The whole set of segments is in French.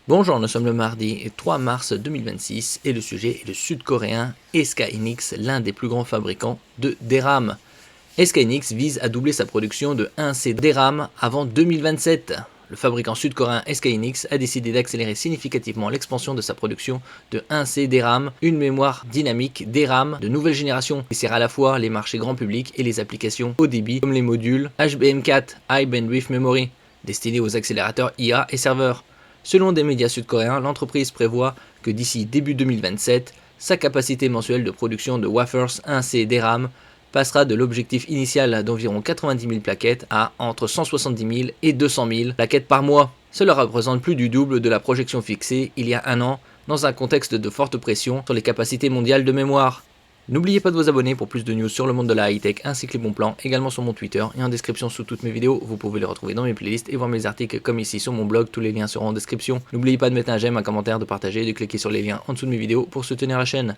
Bonjour, nous sommes le mardi 3 mars 2026 et le sujet est le sud-coréen SK hynix, l'un des plus grands fabricants de DRAM. SK hynix vise à doubler sa production de 1C DRAM avant 2027. Le fabricant sud-coréen SK hynix a décidé d'accélérer significativement l'expansion de sa production de 1C DRAM, une mémoire dynamique DRAM de nouvelle génération qui sert à la fois les marchés grand public et les applications haut débit comme les modules HBM4 High Bandwidth Memory destinés aux accélérateurs IA et serveurs. Selon des médias sud-coréens, l'entreprise prévoit que d'ici début 2027, sa capacité mensuelle de production de wafers 1C DRAM passera de l'objectif initial d'environ 90 000 plaquettes à entre 170 000 et 200 000 plaquettes par mois. Cela représente plus du double de la projection fixée il y a un an dans un contexte de forte pression sur les capacités mondiales de mémoire. N'oubliez pas de vous abonner pour plus de news sur le monde de la high-tech ainsi que les bons plans, également sur mon Twitter et en description sous toutes mes vidéos. Vous pouvez les retrouver dans mes playlists et voir mes articles comme ici sur mon blog, tous les liens seront en description. N'oubliez pas de mettre un j'aime, un commentaire, de partager et de cliquer sur les liens en dessous de mes vidéos pour soutenir la chaîne.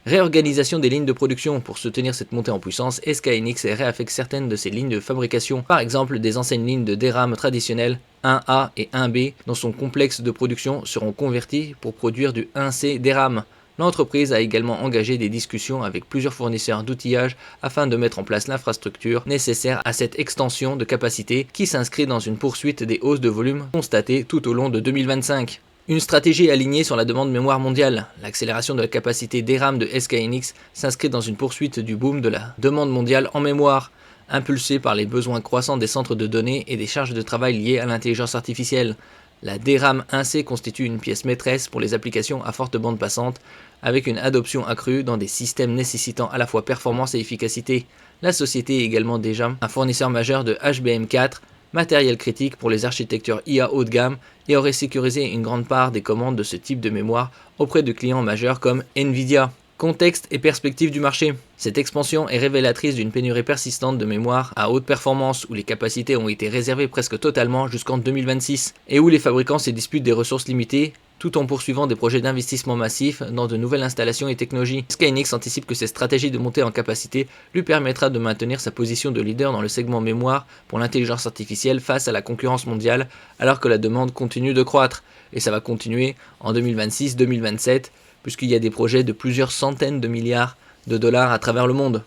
Réorganisation des lignes de production. Pour soutenir cette montée en puissance, SK hynix réaffecte certaines de ses lignes de fabrication, par exemple des anciennes lignes de DRAM traditionnelles 1A et 1B dans son complexe de production seront converties pour produire du 1C DRAM. L'entreprise a également engagé des discussions avec plusieurs fournisseurs d'outillage afin de mettre en place l'infrastructure nécessaire à cette extension de capacité qui s'inscrit dans une poursuite des hausses de volume constatées tout au long de 2025. Une stratégie alignée sur la demande mémoire mondiale. L'accélération de la capacité DRAM de SK hynix s'inscrit dans une poursuite du boom de la demande mondiale en mémoire, impulsée par les besoins croissants des centres de données et des charges de travail liées à l'intelligence artificielle. La DRAM 1C constitue une pièce maîtresse pour les applications à forte bande passante, avec une adoption accrue dans des systèmes nécessitant à la fois performance et efficacité. La société est également déjà un fournisseur majeur de HBM4, matériel critique pour les architectures IA haut de gamme, et aurait sécurisé une grande part des commandes de ce type de mémoire auprès de clients majeurs comme Nvidia. Contexte et perspective du marché. Cette expansion est révélatrice d'une pénurie persistante de mémoire à haute performance où les capacités ont été réservées presque totalement jusqu'en 2026 et où les fabricants se disputent des ressources limitées tout en poursuivant des projets d'investissement massifs dans de nouvelles installations et technologies. SK hynix anticipe que cette stratégie de montée en capacité lui permettra de maintenir sa position de leader dans le segment mémoire pour l'intelligence artificielle face à la concurrence mondiale alors que la demande continue de croître. Et ça va continuer en 2026-2027 puisqu'il y a des projets de plusieurs centaines de milliards de dollars à travers le monde.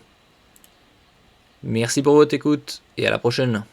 Merci pour votre écoute et à la prochaine.